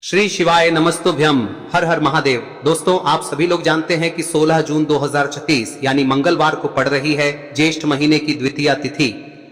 श्री शिवाय नमस्तुभ्यम। हर हर महादेव। दोस्तों, आप सभी लोग जानते हैं कि 16 जून 2036 यानी मंगलवार को पड़ रही है ज्येष्ठ महीने की द्वितीया तिथि।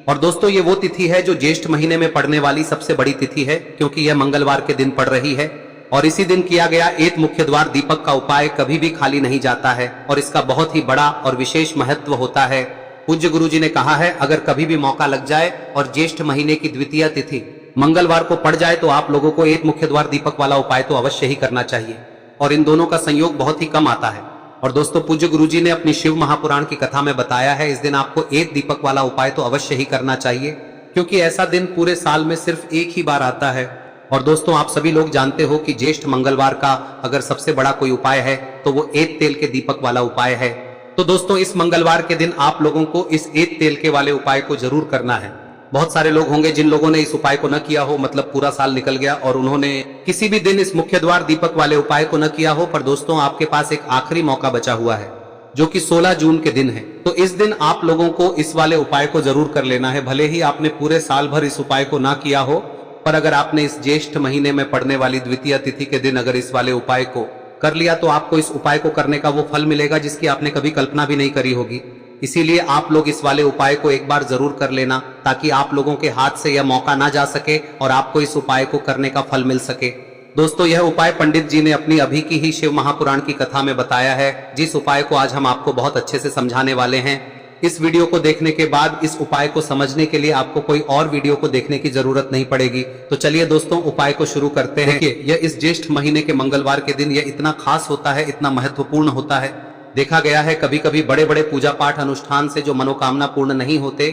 और दोस्तों, ये वो तिथि है जो ज्येष्ठ महीने में पड़ने वाली सबसे बड़ी तिथि है, क्योंकि यह मंगलवार के दिन पड़ रही है। और इसी दिन किया गया एक मुख्य द्वार दीपक का उपाय कभी भी खाली नहीं जाता है और इसका बहुत ही बड़ा और विशेष महत्व होता है। पूज्य गुरु जी ने कहा है, अगर कभी भी मौका लग जाए और ज्येष्ठ महीने की द्वितीया तिथि मंगलवार को पड़ जाए तो आप लोगों को एक मुख्य द्वार दीपक वाला उपाय तो अवश्य ही करना चाहिए। और इन दोनों का संयोग बहुत ही कम आता है। और दोस्तों, पूज्य गुरु जी ने अपनी शिव महापुराण की कथा में बताया है, इस दिन आपको एक दीपक वाला उपाय तो अवश्य ही करना चाहिए, क्योंकि ऐसा दिन पूरे साल में सिर्फ एक ही बार आता है। और दोस्तों, आप सभी लोग जानते हो कि ज्येष्ठ मंगलवार का अगर सबसे बड़ा कोई उपाय है तो वो एक तेल के दीपक वाला उपाय है। तो दोस्तों, इस मंगलवार के दिन आप लोगों को इस एक तेल के वाले उपाय को जरूर करना है। बहुत सारे लोग होंगे जिन लोगों ने इस उपाय को न किया हो, मतलब पूरा साल निकल गया और उन्होंने किसी भी दिन इस मुख्य द्वार दीपक वाले उपाय को न किया हो। पर दोस्तों, आपके पास एक आखिरी मौका बचा हुआ है, जो कि 16 जून के दिन है। तो इस दिन आप लोगों को इस वाले उपाय को जरूर कर लेना है। भले ही आपने पूरे साल भर इस उपाय को ना किया हो, पर अगर आपने इस ज्येष्ठ महीने में पड़ने वाली द्वितीय तिथि के दिन अगर इस वाले उपाय को कर लिया तो आपको इस उपाय को करने का वो फल मिलेगा जिसकी आपने कभी कल्पना भी नहीं करी होगी। इसीलिए आप लोग इस वाले उपाय को एक बार जरूर कर लेना, ताकि आप लोगों के हाथ से यह मौका ना जा सके और आपको इस उपाय को करने का फल मिल सके। दोस्तों, यह उपाय पंडित जी ने अपनी अभी की ही शिव महापुराण की कथा में बताया है, जिस उपाय को आज हम आपको बहुत अच्छे से समझाने वाले हैं। इस वीडियो को देखने के बाद इस उपाय को समझने के लिए आपको कोई और वीडियो को देखने की जरूरत नहीं पड़ेगी। तो चलिए दोस्तों, उपाय को शुरू करते हैं। यह इस ज्येष्ठ महीने के मंगलवार के दिन यह इतना खास होता है, इतना महत्वपूर्ण होता है। देखा गया है कभी कभी बड़े बड़े पूजा पाठ अनुष्ठान से जो मनोकामना पूर्ण नहीं होते,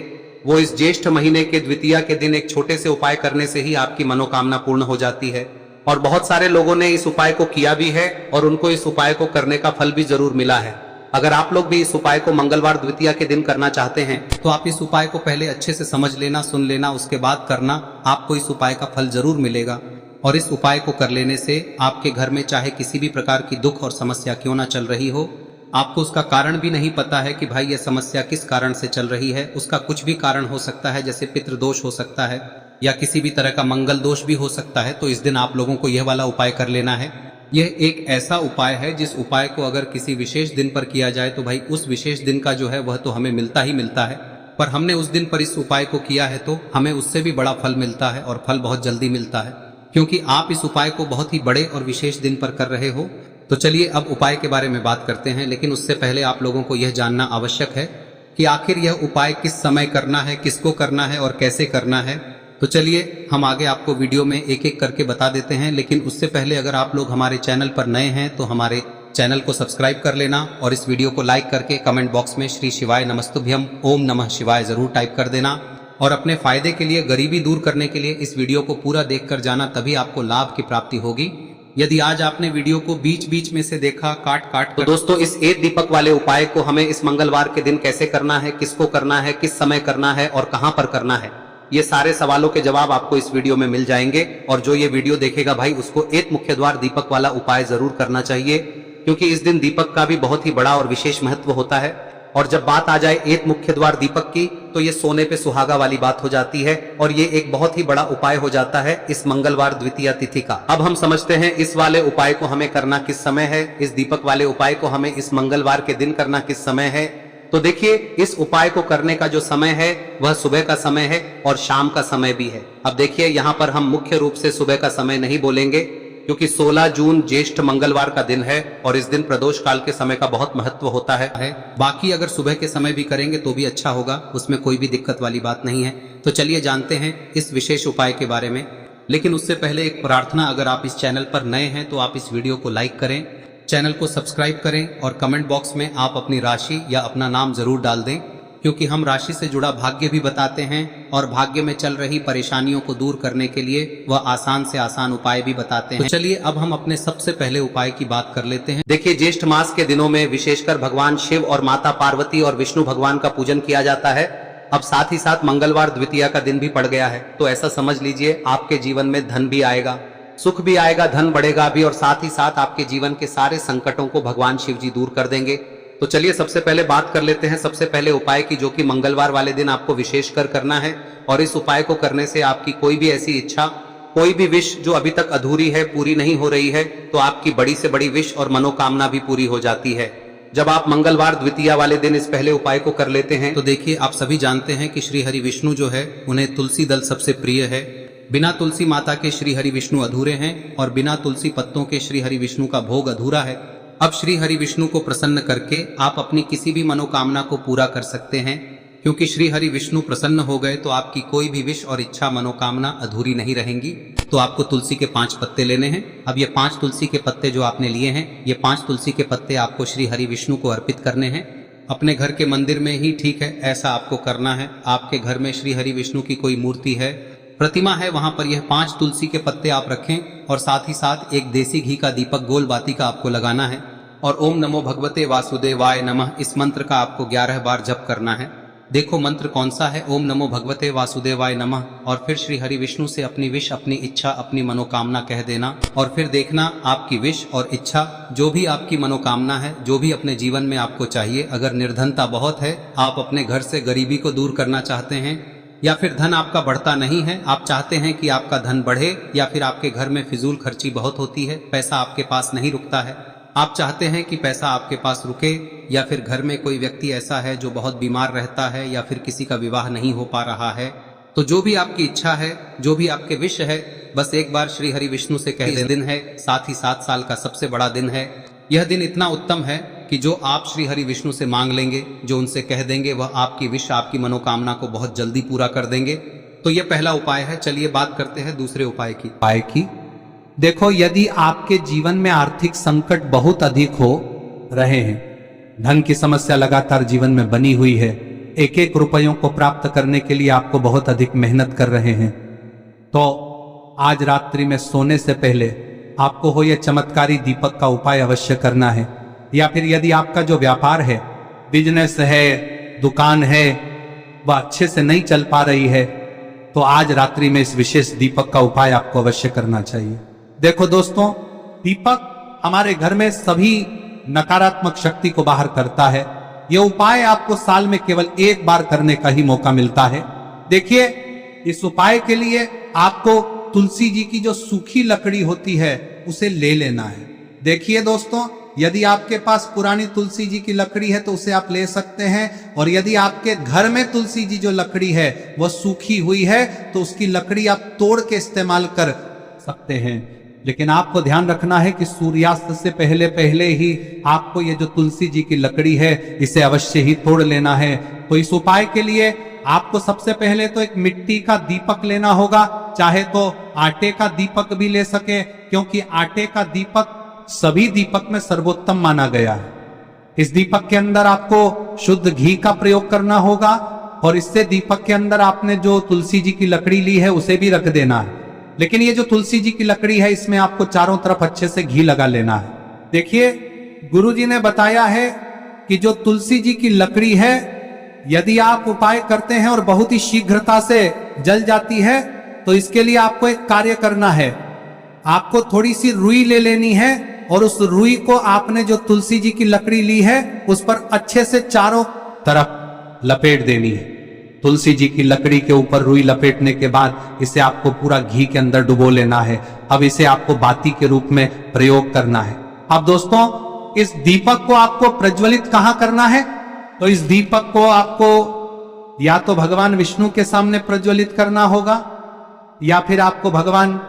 वो इस ज्येष्ठ महीने के द्वितीया के दिन एक छोटे से उपाय करने से ही आपकी मनोकामना पूर्ण हो जाती है। और बहुत सारे लोगों ने इस उपाय को किया भी है और उनको इस उपाय को करने का फल भी जरूर मिला है। अगर आप लोग भी इस उपाय को मंगलवार द्वितीया के दिन करना चाहते हैं तो आप इस उपाय को पहले अच्छे से समझ लेना, सुन लेना, उसके बाद करना। आपको इस उपाय का फल जरूर मिलेगा। और इस उपाय को कर लेने से आपके घर में चाहे किसी भी प्रकार की दुख और समस्या क्यों ना चल रही हो, आपको उसका कारण भी नहीं पता है कि भाई यह समस्या किस कारण से चल रही है, उसका कुछ भी कारण हो सकता है, जैसे पितृदोष हो सकता है या किसी भी तरह का मंगल दोष भी हो सकता है। तो इस दिन आप लोगों को यह वाला उपाय कर लेना है। यह एक ऐसा उपाय है जिस उपाय को अगर किसी विशेष दिन पर किया जाए तो भाई उस विशेष दिन का जो है वह तो हमें मिलता ही मिलता है। पर हमने उस दिन पर इस उपाय को किया है तो हमें उससे भी बड़ा फल मिलता है, और फल बहुत जल्दी मिलता है, क्योंकि आप इस उपाय को बहुत ही बड़े और विशेष दिन पर कर रहे हो। तो चलिए अब उपाय के बारे में बात करते हैं, लेकिन उससे पहले आप लोगों को यह जानना आवश्यक है कि आखिर यह उपाय किस समय करना है, किसको करना है और कैसे करना है। तो चलिए हम आगे आपको वीडियो में एक एक करके बता देते हैं, लेकिन उससे पहले अगर आप लोग हमारे चैनल पर नए हैं तो हमारे चैनल को सब्सक्राइब कर लेना और इस वीडियो को लाइक करके कमेंट बॉक्स में श्री शिवाय नमस्तुभ्यम ओम नमः शिवाय जरूर टाइप कर देना। और अपने फायदे के लिए, गरीबी दूर करने के लिए इस वीडियो को पूरा देख कर जाना, तभी आपको लाभ की प्राप्ति होगी। यदि आज आपने वीडियो को बीच बीच में से देखा, काट काट, तो दोस्तों इस एक दीपक वाले उपाय को हमें इस मंगलवार के दिन कैसे करना है, किसको करना है, किस समय करना है और कहां पर करना है, ये सारे सवालों के जवाब आपको इस वीडियो में मिल जाएंगे। और जो ये वीडियो देखेगा भाई उसको एक मुख्य द्वार दीपक वाला उपाय जरूर करना चाहिए, क्योंकि इस दिन दीपक का भी बहुत ही बड़ा और विशेष महत्व होता है। और जब बात आ जाए एक मुख्य द्वार दीपक की, तो ये सोने पे सुहागा वाली बात हो जाती है और ये एक बहुत ही बड़ा उपाय हो जाता है इस मंगलवार द्वितीया तिथि का। अब हम समझते हैं इस वाले उपाय को हमें करना किस समय है, इस दीपक वाले उपाय को हमें इस मंगलवार के दिन करना किस समय है। तो देखिए, इस उपाय को करने का जो समय है वह सुबह का समय है और शाम का समय भी है। अब देखिए, यहाँ पर हम मुख्य रूप से सुबह का समय नहीं बोलेंगे, क्योंकि 16 जून ज्येष्ठ मंगलवार का दिन है और इस दिन प्रदोष काल के समय का बहुत महत्व होता है। बाकी अगर सुबह के समय भी करेंगे तो भी अच्छा होगा, उसमें कोई भी दिक्कत वाली बात नहीं है। तो चलिए जानते हैं इस विशेष उपाय के बारे में। लेकिन उससे पहले एक प्रार्थना, अगर आप इस चैनल पर नए हैं तो आप इस वीडियो को लाइक करें, चैनल को सब्सक्राइब करें और कमेंट बॉक्स में आप अपनी राशि या अपना नाम जरूर डाल दें, क्योंकि हम राशि से जुड़ा भाग्य भी बताते हैं और भाग्य में चल रही परेशानियों को दूर करने के लिए वह आसान से आसान उपाय भी बताते हैं। तो चलिए अब हम अपने सबसे पहले उपाय की बात कर लेते हैं। देखिए, ज्येष्ठ मास के दिनों में विशेषकर भगवान शिव और माता पार्वती और विष्णु भगवान का पूजन किया जाता है। अब साथ ही साथ मंगलवार द्वितीया का दिन भी पड़ गया है, तो ऐसा समझ लीजिए आपके जीवन में धन भी आएगा, सुख भी आएगा, धन बढ़ेगा भी, और साथ ही साथ आपके जीवन के सारे संकटों को भगवान शिव जी दूर कर देंगे। तो चलिए सबसे पहले बात कर लेते हैं सबसे पहले उपाय की, जो कि मंगलवार वाले दिन आपको विशेषकर करना है। और इस उपाय को करने से आपकी कोई भी ऐसी इच्छा कोई भी विश जो अभी तक अधूरी है, पूरी नहीं हो रही है, तो आपकी बड़ी से बड़ी विश और मनोकामना भी पूरी हो जाती है। जब आप मंगलवार द्वितीया वाले दिन इस पहले उपाय को कर लेते हैं तो देखिए, आप सभी जानते हैं कि श्री हरि विष्णु जो है उन्हें तुलसी दल सबसे प्रिय है। बिना तुलसी माता के श्री हरि विष्णु अधूरे हैं और बिना तुलसी पत्तों के श्री हरि विष्णु का भोग अधूरा है। अब श्री हरि विष्णु को प्रसन्न करके आप अपनी किसी भी मनोकामना को पूरा कर सकते हैं, क्योंकि श्री हरि विष्णु प्रसन्न हो गए तो आपकी कोई भी विश और इच्छा मनोकामना अधूरी नहीं रहेंगी। तो आपको तुलसी के 5 पत्ते लेने हैं। अब ये 5 तुलसी के पत्ते जो आपने लिए हैं, ये 5 तुलसी के पत्ते आपको श्री हरि विष्णु को अर्पित करने हैं। अपने घर के मंदिर में ही ठीक है, ऐसा आपको करना है। आपके घर में श्री हरि विष्णु की कोई मूर्ति है, प्रतिमा है, वहां पर यह 5 तुलसी के पत्ते आप रखें और साथ ही साथ एक देसी घी का दीपक गोल बाती का आपको लगाना है और ओम नमो भगवते वासुदेवाय नमः इस मंत्र का आपको 11 बार जप करना है। देखो मंत्र कौन सा है, ओम नमो भगवते वासुदेवाय नमः, और फिर श्री हरि विष्णु से अपनी विश, अपनी इच्छा, अपनी मनोकामना कह देना और फिर देखना आपकी विश और इच्छा, जो भी आपकी मनोकामना है, जो भी अपने जीवन में आपको चाहिए। अगर निर्धनता बहुत है, आप अपने घर से गरीबी को दूर करना चाहते हैं, या फिर धन आपका बढ़ता नहीं है, आप चाहते हैं कि आपका धन बढ़े, या फिर आपके घर में फिजूल खर्ची बहुत होती है, पैसा आपके पास नहीं रुकता है, आप चाहते हैं कि पैसा आपके पास रुके, या फिर घर में कोई व्यक्ति ऐसा है जो बहुत बीमार रहता है, या फिर किसी का विवाह नहीं हो पा रहा है, तो जो भी आपकी इच्छा है, जो भी आपके विश है, बस एक बार श्री हरि विष्णु से कह दें। दिन है, साथ ही 7 साल का सबसे बड़ा दिन है। यह दिन इतना उत्तम है कि जो आप श्री हरि विष्णु से मांग लेंगे, जो उनसे कह देंगे, वह आपकी विश, आपकी मनोकामना को बहुत जल्दी पूरा कर देंगे। तो यह पहला उपाय है। चलिए बात करते हैं दूसरे उपाय की। देखो, यदि आपके जीवन में आर्थिक संकट बहुत अधिक हो रहे हैं, धन की समस्या लगातार जीवन में बनी हुई है, एक एक रुपयों को प्राप्त करने के लिए आपको बहुत अधिक मेहनत कर रहे हैं, तो आज रात्रि में सोने से पहले आपको हो यह चमत्कारी दीपक का उपाय अवश्य करना है। या फिर यदि आपका जो व्यापार है, बिजनेस है, दुकान है, वह अच्छे से नहीं चल पा रही है, तो आज रात्रि में इस विशेष दीपक का उपाय आपको अवश्य करना चाहिए। देखो दोस्तों, दीपक हमारे घर में सभी नकारात्मक शक्ति को बाहर करता है। यह उपाय आपको साल में केवल 1 बार करने का ही मौका मिलता है। देखिए, इस उपाय के लिए आपको तुलसी जी की जो सूखी लकड़ी होती है उसे ले लेना है। देखिए दोस्तों, यदि आपके पास पुरानी तुलसी जी की लकड़ी है तो उसे आप ले सकते हैं, और यदि आपके घर में तुलसी जी जो लकड़ी है वह सूखी हुई है तो उसकी लकड़ी आप तोड़ के इस्तेमाल कर सकते हैं। लेकिन आपको ध्यान रखना है कि सूर्यास्त से पहले पहले ही आपको ये जो तुलसी जी की लकड़ी है इसे अवश्य ही तोड़ लेना है। तो इस उपाय के लिए आपको सबसे पहले तो एक मिट्टी का दीपक लेना होगा, चाहे तो आटे का दीपक भी ले सके, क्योंकि आटे का दीपक सभी दीपक में सर्वोत्तम माना गया है। इस दीपक के अंदर आपको शुद्ध घी का प्रयोग करना होगा, और इससे दीपक के अंदर आपने जो तुलसी जी की लकड़ी ली है उसे भी रख देना है। लेकिन ये जो तुलसी जी की लकड़ी है, इसमें आपको चारों तरफ अच्छे से घी लगा लेना है। देखिए, गुरुजी ने बताया है कि जो तुलसी जी की लकड़ी है, यदि आप उपाय करते हैं और बहुत ही शीघ्रता से जल जाती है, तो इसके लिए आपको एक कार्य करना है। आपको थोड़ी सी रुई ले लेनी है और उस रुई को आपने जो तुलसी जी की लकड़ी ली है उस पर अच्छे से चारों तरफ लपेट देनी है। तुलसी जी की लकड़ी के ऊपर रुई लपेटने के बाद इसे आपको पूरा घी के अंदर डुबो लेना है। अब इसे आपको बाती के रूप में प्रयोग करना है। अब दोस्तों, इस दीपक को आपको प्रज्वलित कहां करना है? तो इस दीपक को आपको या तो भगवान विष्णु के सामने प्रज्वलित करना होगा, या फिर आपको भगवान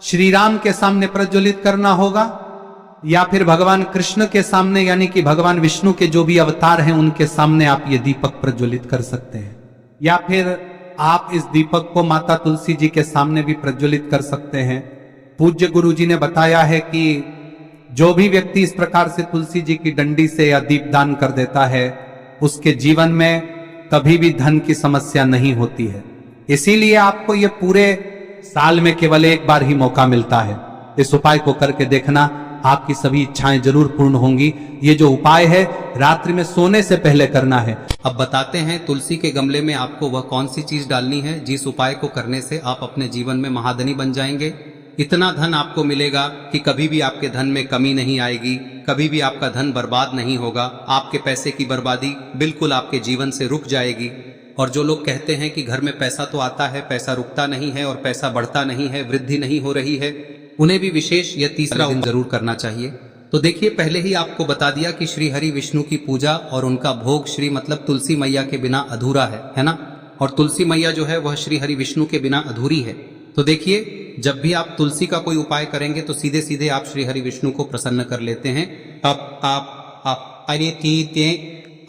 श्री राम के सामने प्रज्वलित करना होगा, या फिर भगवान कृष्ण के सामने, यानी कि भगवान विष्णु के जो भी अवतार हैं उनके सामने आप ये दीपक प्रज्वलित कर सकते हैं। या फिर आप इस दीपक को माता तुलसी जी के सामने भी प्रज्वलित कर सकते हैं। पूज्य गुरु जी ने बताया है कि जो भी व्यक्ति इस प्रकार से तुलसी जी की डंडी से या दीपदान कर देता है, उसके जीवन में कभी भी धन की समस्या नहीं होती है। इसीलिए आपको ये पूरे साल में केवल 1 बार ही मौका मिलता है। इस उपाय को करके देखना, आपकी सभी इच्छाएं जरूर पूर्ण होंगी। ये जो उपाय है रात्रि में सोने से पहले करना है। अब बताते हैं तुलसी के गमले में आपको वह कौन सी चीज डालनी है जिस उपाय को करने से आप अपने जीवन में महाधनी बन जाएंगे। इतना धन आपको मिलेगा कि कभी भी आपके धन में कमी नहीं आएगी, कभी भी आपका धन बर्बाद नहीं होगा। आपके पैसे की बर्बादी बिल्कुल आपके जीवन से रुक जाएगी। और जो लोग कहते हैं कि घर में पैसा तो आता है, पैसा रुकता नहीं है और पैसा बढ़ता नहीं है, वृद्धि नहीं हो रही है, उन्हें भी विशेष यह तीसरा दिन जरूर करना चाहिए। तो देखिए, पहले ही आपको बता दिया कि श्री हरि विष्णु की पूजा और उनका भोग श्री मतलब तुलसी मैया के बिना अधूरा है ना। और तुलसी मैया जो है वह श्री हरि विष्णु के बिना अधूरी है। तो देखिए, जब भी आप तुलसी का कोई उपाय करेंगे तो सीधे सीधे आप श्री हरि विष्णु को प्रसन्न कर लेते हैं।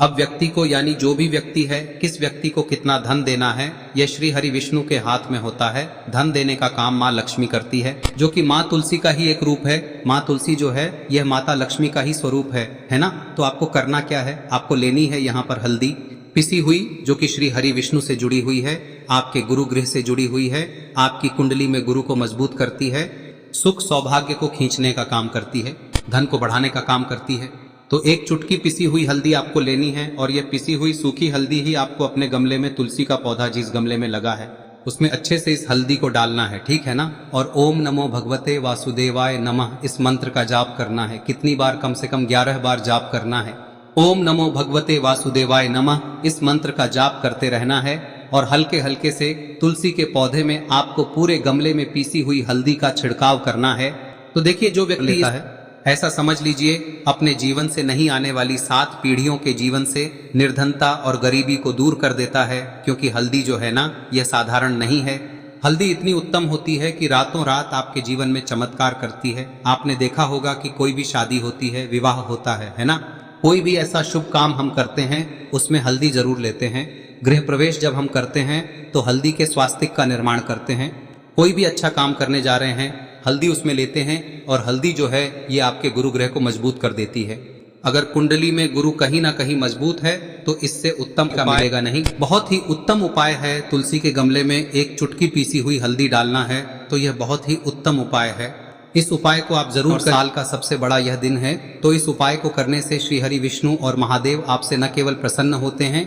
अब व्यक्ति को, यानी जो भी व्यक्ति है, किस व्यक्ति को कितना धन देना है, यह श्री हरि विष्णु के हाथ में होता है। धन देने का काम माँ लक्ष्मी करती है, जो कि माँ तुलसी का ही एक रूप है। माँ तुलसी जो है यह माता लक्ष्मी का ही स्वरूप है ना। तो आपको करना क्या है, आपको लेनी है यहाँ पर हल्दी पिसी हुई, जो कि श्री हरि विष्णु से जुड़ी हुई है, आपके गुरु गृह से जुड़ी हुई है, आपकी कुंडली में गुरु को मजबूत करती है, सुख सौभाग्य को खींचने का काम करती है, धन को बढ़ाने का काम करती है। तो एक चुटकी पिसी हुई हल्दी आपको लेनी है और यह पिसी हुई सूखी हल्दी ही आपको अपने गमले में, तुलसी का पौधा जिस गमले में लगा है उसमें अच्छे से इस हल्दी को डालना है, ठीक है ना। और ओम नमो भगवते वासुदेवाय नमः इस मंत्र का जाप करना है। कितनी बार? कम से कम 11 बार जाप करना है। ओम नमो भगवते वासुदेवाय नमः इस मंत्र का जाप करते रहना है और हल्के हल्के से तुलसी के पौधे में आपको पूरे गमले में पीसी हुई हल्दी का छिड़काव करना है। तो देखिए, जो व्यक्ति लेता है, ऐसा समझ लीजिए अपने जीवन से नहीं आने वाली 7 पीढ़ियों के जीवन से निर्धनता और गरीबी को दूर कर देता है। क्योंकि हल्दी जो है ना, यह साधारण नहीं है। हल्दी इतनी उत्तम होती है कि रातों रात आपके जीवन में चमत्कार करती है। आपने देखा होगा कि कोई भी शादी होती है, विवाह होता है ना, कोई भी ऐसा शुभ काम हम करते हैं उसमें हल्दी जरूर लेते हैं। गृह प्रवेश जब हम करते हैं तो हल्दी के स्वास्तिक का निर्माण करते हैं। कोई भी अच्छा काम करने जा रहे हैं, हल्दी उसमें लेते हैं और हल्दी जो है ये आपके गुरु ग्रह को मजबूत कर देती है। अगर कुंडली में गुरु कहीं ना कहीं मजबूत है तो इससे उत्तम का मिलेगा नहीं। बहुत ही उत्तम उपाय है, तुलसी के गमले में एक चुटकी पीसी हुई हल्दी डालना है। तो यह बहुत ही उत्तम उपाय है। इस उपाय को आप जरूर करें। साल का सबसे बड़ा यह दिन है, तो इस उपाय को करने से श्री हरि विष्णु और महादेव आपसे न केवल प्रसन्न होते हैं,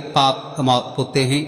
पाप होते हैं,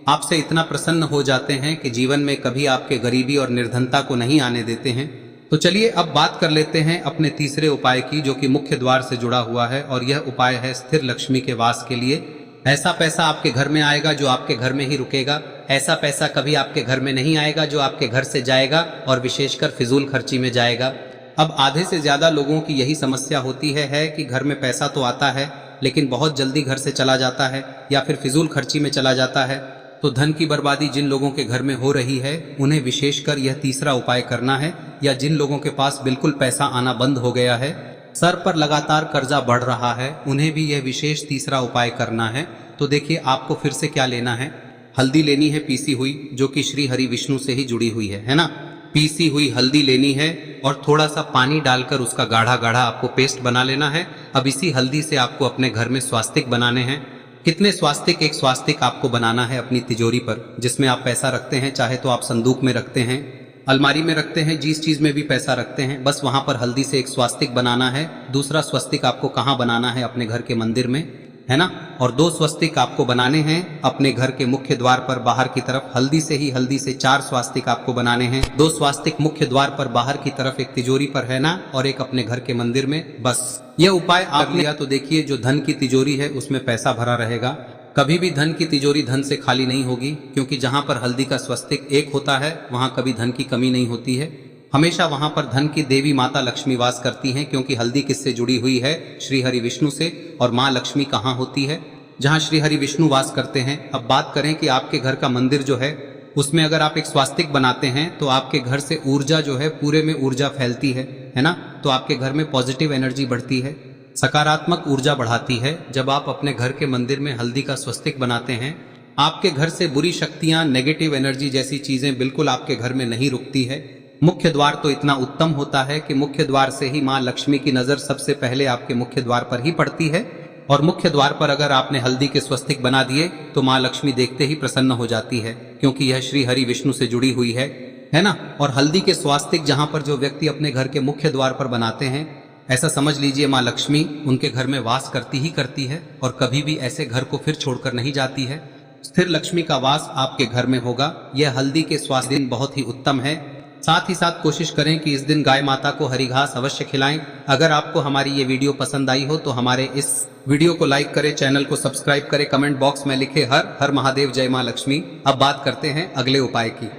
आपसे इतना प्रसन्न हो जाते हैं कि जीवन में कभी आपके गरीबी और निर्धनता को नहीं आने देते हैं। तो चलिए अब बात कर लेते हैं अपने तीसरे उपाय की, जो कि मुख्य द्वार से जुड़ा हुआ है। और यह उपाय है स्थिर लक्ष्मी के वास के लिए। ऐसा पैसा आपके घर में आएगा जो आपके घर में ही रुकेगा। ऐसा पैसा कभी आपके घर में नहीं आएगा जो आपके घर से जाएगा और विशेषकर फिजूल खर्ची में जाएगा। अब आधे से ज्यादा लोगों की यही समस्या होती है कि घर में पैसा तो आता है लेकिन बहुत जल्दी घर से चला जाता है या फिर फिजूल खर्ची में चला जाता है। तो धन की बर्बादी जिन लोगों के घर में हो रही है उन्हें विशेषकर यह तीसरा उपाय करना है। या जिन लोगों के पास बिल्कुल पैसा आना बंद हो गया है, सर पर लगातार कर्जा बढ़ रहा है, उन्हें भी यह विशेष तीसरा उपाय करना है। तो देखिए, आपको फिर से क्या लेना है, हल्दी लेनी है पीसी हुई, जो कि श्री हरि विष्णु से ही जुड़ी हुई है ना। पीसी हुई हल्दी लेनी है और थोड़ा सा पानी डालकर उसका गाढ़ा गाढ़ा आपको पेस्ट बना लेना है। अब इसी हल्दी से आपको अपने घर में स्वास्तिक बनाने हैं। कितने स्वास्तिक? एक स्वास्तिक आपको बनाना है अपनी तिजोरी पर, जिसमें आप पैसा रखते हैं। चाहे तो आप संदूक में रखते हैं, अलमारी में रखते हैं, जिस चीज में भी पैसा रखते हैं, बस वहां पर हल्दी से एक स्वास्तिक बनाना है। दूसरा स्वस्तिक आपको कहाँ बनाना है? अपने घर के मंदिर में, है ना। और 2 स्वस्तिक आपको बनाने हैं अपने घर के मुख्य द्वार पर बाहर की तरफ। हल्दी से 4 स्वास्तिक आपको बनाने हैं। 2 स्वास्तिक मुख्य द्वार पर बाहर की तरफ, एक तिजोरी पर, है ना, और एक अपने घर के मंदिर में। बस यह उपाय आप लिया तो देखिए, जो धन की तिजोरी है उसमें पैसा भरा रहेगा। कभी भी धन की तिजोरी धन से खाली नहीं होगी, क्योंकि जहां पर हल्दी का स्वस्तिक एक होता है वहां कभी धन की कमी नहीं होती है। हमेशा वहां पर धन की देवी माता लक्ष्मी वास करती हैं, क्योंकि हल्दी किससे जुड़ी हुई है? श्री हरि विष्णु से। और माँ लक्ष्मी कहाँ होती है? जहाँ श्री हरि विष्णु वास करते हैं। अब बात करें कि आपके घर का मंदिर जो है उसमें अगर आप एक स्वास्तिक बनाते हैं तो आपके घर से ऊर्जा जो है, पूरे में ऊर्जा फैलती है ना। तो आपके घर में पॉजिटिव एनर्जी बढ़ती है, सकारात्मक ऊर्जा बढ़ाती है। जब आप अपने घर के मंदिर में हल्दी का स्वस्तिक बनाते हैं, आपके घर से बुरी शक्तियां, नेगेटिव एनर्जी जैसी चीजें बिल्कुल आपके घर में नहीं रुकती है। मुख्य द्वार तो इतना उत्तम होता है कि मुख्य द्वार से ही माँ लक्ष्मी की नजर सबसे पहले आपके मुख्य द्वार पर ही पड़ती है। और मुख्य द्वार पर अगर आपने हल्दी के स्वस्तिक बना दिए तो माँ लक्ष्मी देखते ही प्रसन्न हो जाती है, क्योंकि यह श्री हरि विष्णु से जुड़ी हुई है ना। और हल्दी के स्वास्तिक जहां पर जो व्यक्ति अपने घर के मुख्य द्वार पर बनाते हैं, ऐसा समझ लीजिए माँ लक्ष्मी उनके घर में वास करती ही करती है और कभी भी ऐसे घर को फिर छोड़कर नहीं जाती है। स्थिर लक्ष्मी का वास आपके घर में होगा। यह हल्दी के स्वास्थ्य दिन बहुत ही उत्तम है। साथ ही साथ कोशिश करें कि इस दिन गाय माता को हरी घास अवश्य खिलाएं। अगर आपको हमारी ये वीडियो पसंद आई हो तो हमारे इस वीडियो को लाइक करें, चैनल को सब्सक्राइब करें, कमेंट बॉक्स में लिखे हर हर महादेव, जय मां लक्ष्मी। अब बात करते हैं अगले उपाय की।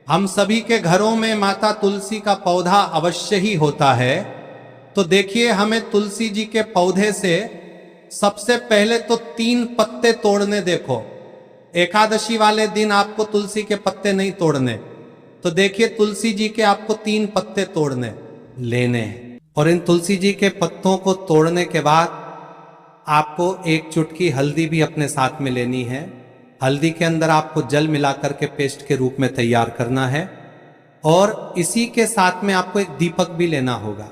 हम सभी के घरों में माता तुलसी का पौधा अवश्य ही होता है। तो देखिए, हमें तुलसी जी के पौधे से सबसे पहले तो 3 पत्ते तोड़ने। देखो, एकादशी वाले दिन आपको तुलसी के पत्ते नहीं तोड़ने, तो देखिए तुलसी जी के आपको 3 पत्ते तोड़ने लेने हैं। और इन तुलसी जी के पत्तों को तोड़ने के बाद आपको 1 चुटकी हल्दी भी अपने साथ में लेनी है। हल्दी के अंदर आपको जल मिलाकर के पेस्ट के रूप में तैयार करना है। और इसी के साथ में आपको एक दीपक भी लेना होगा।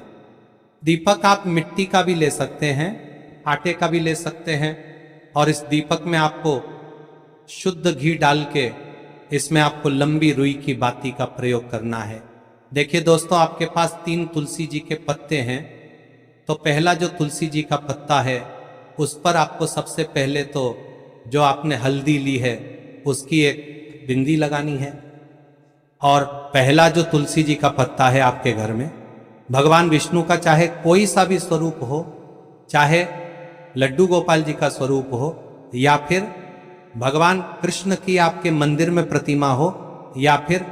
दीपक आप मिट्टी का भी ले सकते हैं, आटे का भी ले सकते हैं। और इस दीपक में आपको शुद्ध घी डाल के इसमें आपको लंबी रुई की बाती का प्रयोग करना है। देखिए दोस्तों, आपके पास 3 तुलसी जी के पत्ते हैं। तो पहला जो तुलसी जी का पत्ता है उस पर आपको सबसे पहले तो जो आपने हल्दी ली है उसकी एक बिंदी लगानी है। और पहला जो तुलसी जी का पत्ता है आपके घर में, भगवान विष्णु का चाहे कोई सा भी स्वरूप हो, चाहे लड्डू गोपाल जी का स्वरूप हो, या फिर भगवान कृष्ण की आपके मंदिर में प्रतिमा हो, या फिर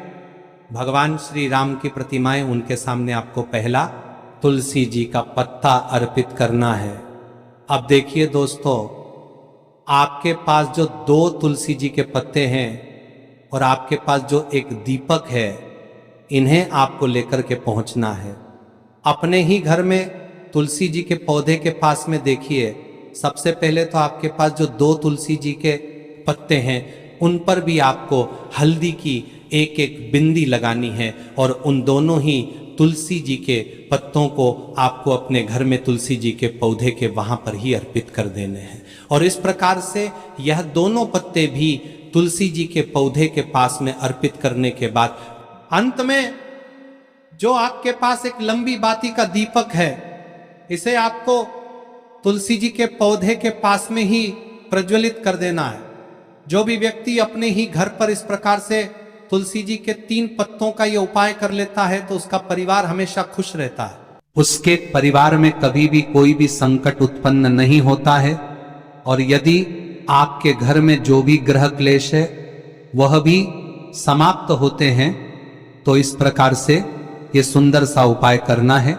भगवान श्री राम की प्रतिमाएं, उनके सामने आपको पहला तुलसी जी का पत्ता अर्पित करना है। अब देखिए दोस्तों, आपके पास जो 2 तुलसी जी के पत्ते हैं और आपके पास जो एक दीपक है, इन्हें आपको लेकर के पहुंचना है। अपने ही घर में तुलसी जी के पौधे के पास में देखिए, सबसे पहले तो आपके पास जो 2 तुलसी जी के पत्ते हैं उन पर भी आपको हल्दी की एक एक बिंदी लगानी है। और उन दोनों ही तुलसी जी के पत्तों को आपको अपने घर में तुलसी जी के पौधे के वहां पर ही अर्पित कर देने हैं। और इस प्रकार से यह दोनों पत्ते भी तुलसी जी के पौधे के पास में अर्पित करने के बाद अंत में जो आपके पास एक लंबी बाती का दीपक है, इसे आपको तुलसी जी के पौधे के पास में ही प्रज्वलित कर देना है। जो भी व्यक्ति अपने ही घर पर इस प्रकार से तुलसी जी के 3 पत्तों का यह उपाय कर लेता है तो उसका परिवार हमेशा खुश रहता है। उसके परिवार में कभी भी कोई भी संकट उत्पन्न नहीं होता है। और यदि आपके घर में जो भी ग्रह क्लेश है वह भी समाप्त होते हैं। तो इस प्रकार से ये सुंदर सा उपाय करना है।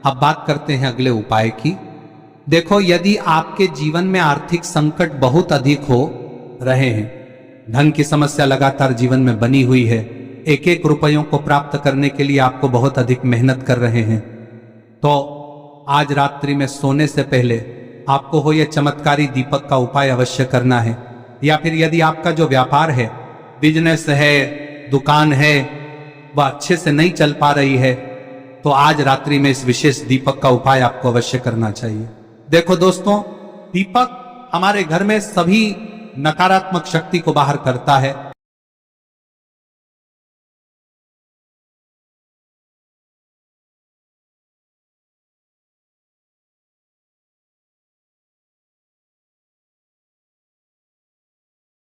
अब बात करते हैं अगले उपाय की। देखो, यदि आपके जीवन में आर्थिक संकट बहुत अधिक हो रहे हैं, धन की समस्या लगातार जीवन में बनी हुई है, एक एक रुपयों को प्राप्त करने के लिए आपको बहुत अधिक मेहनत कर रहे हैं, तो आज रात्रि में सोने से पहले आपको हो यह चमत्कारी दीपक का उपाय अवश्य करना है। या फिर यदि आपका जो व्यापार है, बिजनेस है, दुकान है, वह अच्छे से नहीं चल पा रही है, तो आज रात्रि में इस विशेष दीपक का उपाय आपको अवश्य करना चाहिए। देखो दोस्तों, दीपक हमारे घर में सभी नकारात्मक शक्ति को बाहर करता है।